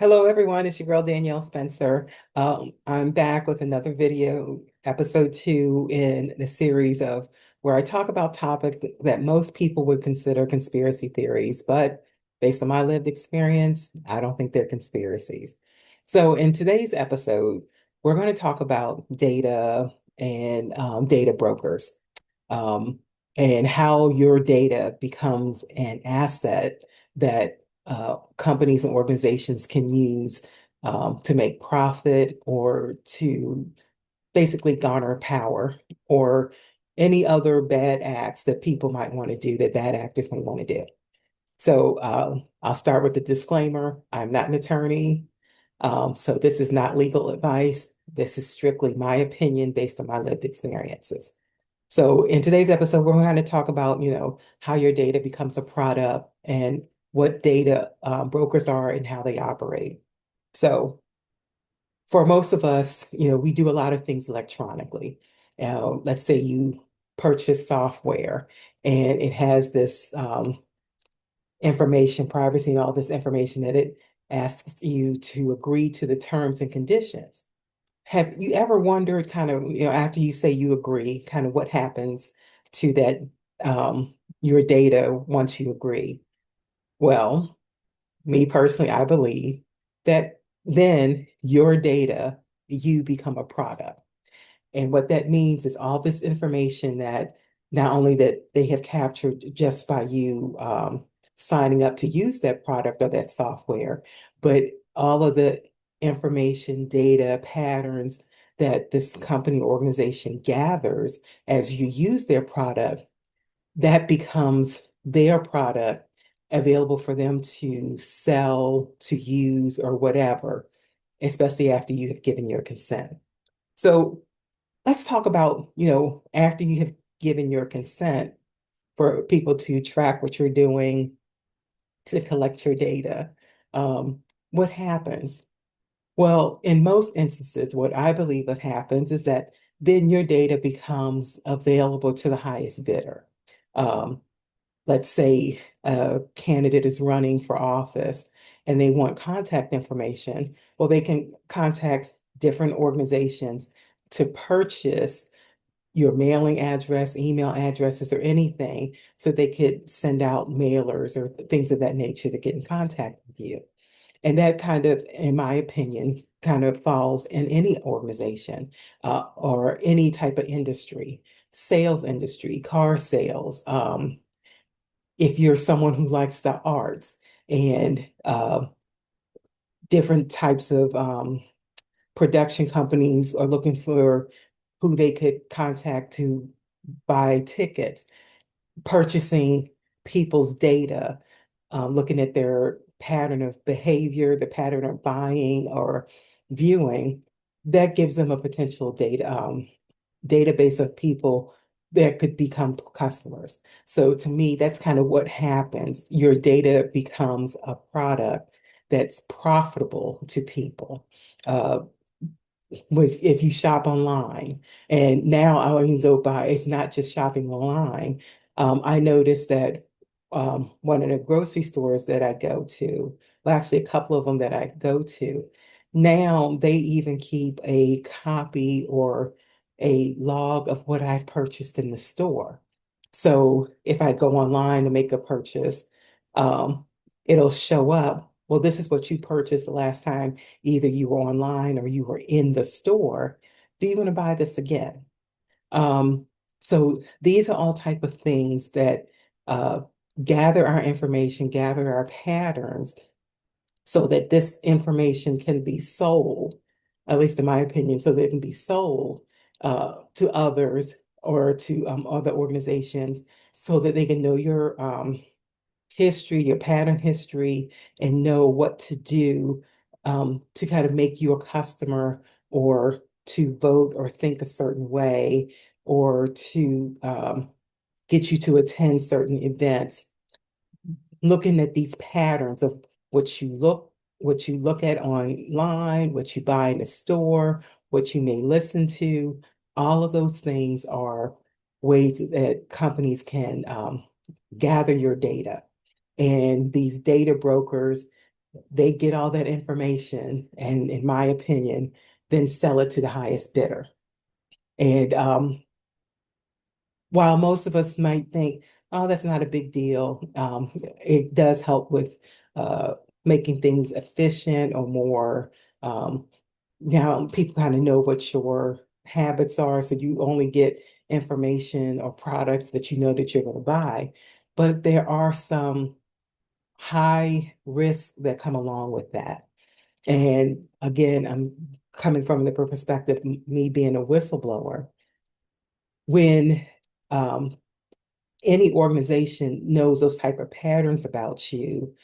Hello, everyone. It's your girl, Danielle Spencer. I'm back with another video, episode two in the series of where I talk about topics that most people would consider conspiracy theories, but based on my lived experience, I don't think they're conspiracies. So, in today's episode, we're going to talk about data and data brokers, um, and how your data becomes an asset that companies and organizations can use to make profit or to basically garner power or any other bad acts that people might want to do, that bad actors might want to do. So I'll start with the disclaimer. I'm not an attorney. So this is not legal advice. This is strictly my opinion based on my lived experiences. So in today's episode, we're going to talk about, how your data becomes a product and what data brokers are and how they operate. So for most of us, we do a lot of things electronically. Let's say you purchase software and it has this information, privacy, and all this information that it asks you to agree to the terms and conditions. Have you ever wondered kind of, after you say you agree, kind of what happens to that, your data once you agree? Well, me personally, I believe that then your data, you become a product. And what that means is all this information that not only that they have captured just by you signing up to use that product or that software, but all of the information, data, patterns that this company organization gathers as you use their product, that becomes their product available for them to sell, to use, or whatever, especially after you have given your consent. So let's talk about, after you have given your consent for people to track what you're doing, to collect your data, what happens? Well, in most instances, what I believe that happens is that then your data becomes available to the highest bidder. Um, let's say a candidate is running for office and they want contact information. Well, they can contact different organizations to purchase your mailing address, email addresses, or anything, so they could send out mailers or things of that nature to get in contact with you. And that kind of, in my opinion, kind of falls in any organization or any type of industry, sales industry, car sales. If you're someone who likes the arts and different types of production companies are looking for who they could contact to buy tickets, purchasing people's data, looking at their pattern of behavior, the pattern of buying or viewing, that gives them a potential database of people that could become customers. So to me, that's kind of what happens. Your data becomes a product that's profitable to people. Uh, if you shop online. And now I can go by, it's not just shopping online. I noticed that one of the grocery stores that I go to, well, actually a couple of them that I go to, now they even keep a copy or a log of what I've purchased in the store. So if I go online to make a purchase, um, it'll show up. Well, this is what you purchased the last time either you were online or you were in the store. Do you want to buy this again? Um, so these are all type of things that uh, gather our information, gather our patterns, so that this information can be sold, at least in my opinion, so that it can be sold to others or to other organizations, so that they can know your history, your pattern history, and know what to do to kind of make you a customer or to vote or think a certain way or to get you to attend certain events. Looking at these patterns of what you look at online, what you buy in the store, what you may listen to, all of those things are ways that companies can gather your data. And these data brokers, They get all that information and, in my opinion, then sell it to the highest bidder. And while most of us might think, oh, that's not a big deal, it does help with uh, making things efficient or more. Um, Now people kind of know what your habits are, so you only get information or products that you know that you're going to buy. But there are some high risks that come along with that. And again, I'm coming from the perspective, me being a whistleblower, when um, any organization knows those type of patterns about you,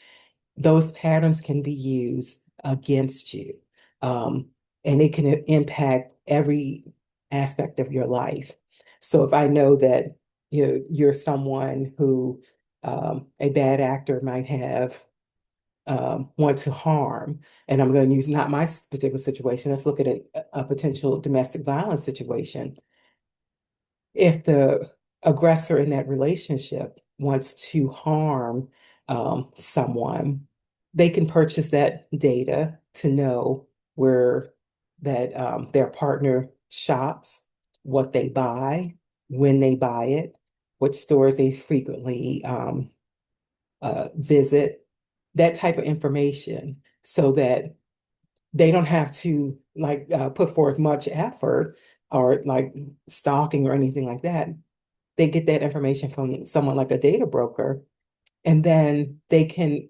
those patterns can be used against you. Um, and it can impact every aspect of your life. So if I know that you're someone who a bad actor might have want to harm, and I'm going to use not my particular situation, let's look at a potential domestic violence situation. If the aggressor in that relationship wants to harm someone, they can purchase that data to know where that their partner shops, what they buy, when they buy it, what stores they frequently visit, that type of information, so that they don't have to like put forth much effort or like stalking or anything like that. They get that information from someone like a data broker, and then they can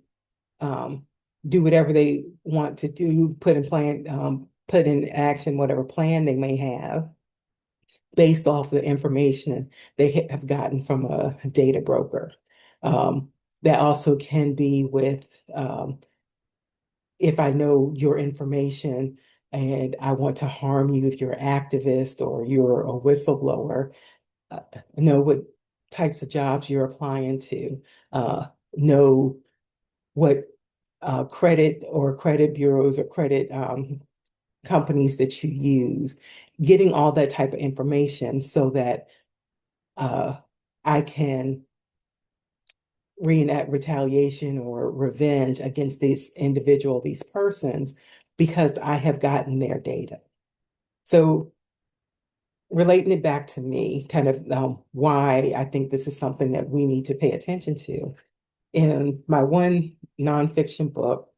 um, do whatever they want to do, put in action whatever plan they may have based off the information they have gotten from a data broker. Um, that also can be with if I know your information and I want to harm you if you're an activist or you're a whistleblower, uh, know what types of jobs you're applying to, know what credit bureaus or credit companies that you use, getting all that type of information so that uh, I can reenact retaliation or revenge against these persons because I have gotten their data. So relating it back to me, kind of why I think this is something that we need to pay attention to. In my one nonfiction book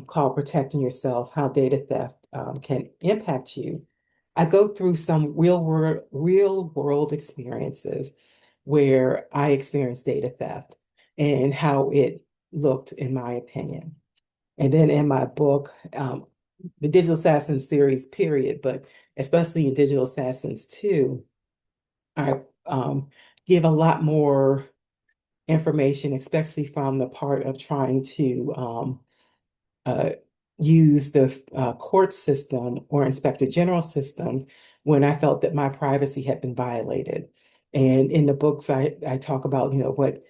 called Protecting Yourself, How Data Theft Can Impact You, I go through some real world experiences where I experienced data theft and how it looked, in my opinion. And then in my book, the Digital Assassins series, period, but especially in Digital Assassins 2, I give a lot more information, especially from the part of trying to uh, use the court system or inspector general system when I felt that my privacy had been violated. And in the books, I talk about, what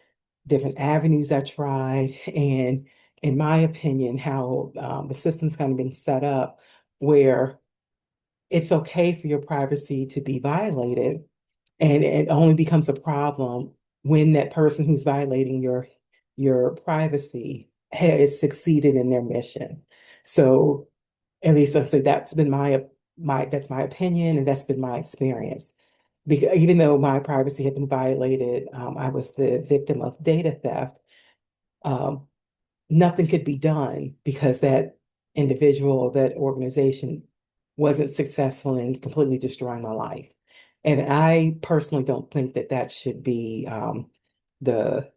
different avenues I tried, and in my opinion, how the system's kind of been set up where it's okay for your privacy to be violated, and it only becomes a problem when that person who's violating your privacy has succeeded in their mission. So at least I say that's been that's my opinion and that's been my experience. Because even though my privacy had been violated, I was the victim of data theft. Um, Nothing could be done because that individual, that organization wasn't successful in completely destroying my life. And I personally don't think that that should be the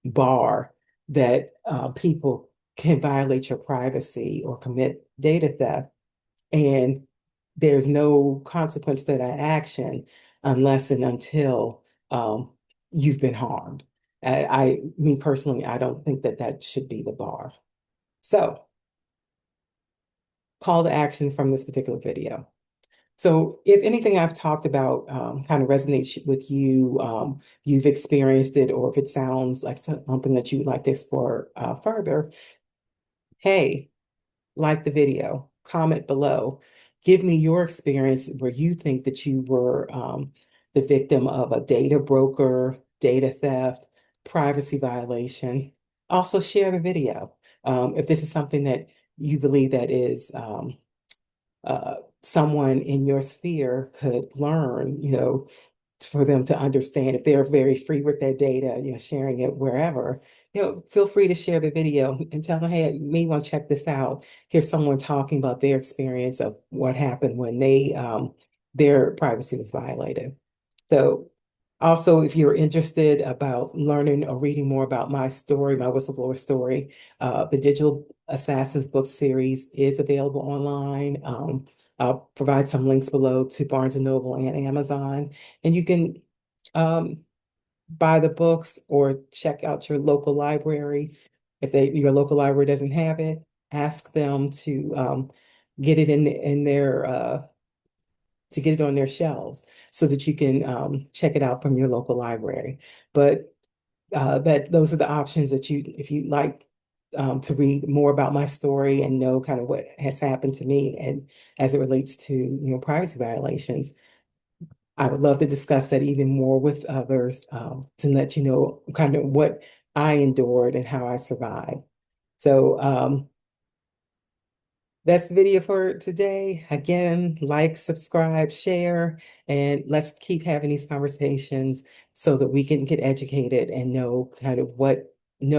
bar that people can violate your privacy or commit data theft. And there's no consequence to that action unless and until um, you've been harmed. Me personally, I don't think that that should be the bar. So, call to action from this particular video. So, if anything I've talked about kind of resonates with you, you've experienced it, or if it sounds like something that you would like to explore further, hey, like the video, comment below. Give me your experience where you think that you were the victim of a data broker, data theft, privacy violation. Also share the video. If this is something that you believe that is someone in your sphere could learn, for them to understand if they're very free with their data, sharing it wherever, feel free to share the video and tell them, hey, you may want to check this out. Here's someone talking about their experience of what happened when their privacy was violated. So also, if you're interested about learning or reading more about my story, my whistleblower story, the Digital Assassins book series is available online. I'll provide some links below to Barnes& and Noble and Amazon, and you can um, buy the books or check out your local library. If your local library doesn't have it, ask them to get it in their to get it on their shelves so that you can check it out from your local library. But that those are the options that if you like to read more about my story and know kind of what has happened to me and as it relates to, privacy violations, I would love to discuss that even more with others to let you know kind of what I endured and how I survived. So that's the video for today. Again, like, subscribe, share, and let's keep having these conversations so that we can get educated and know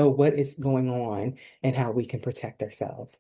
what is going on and how we can protect ourselves.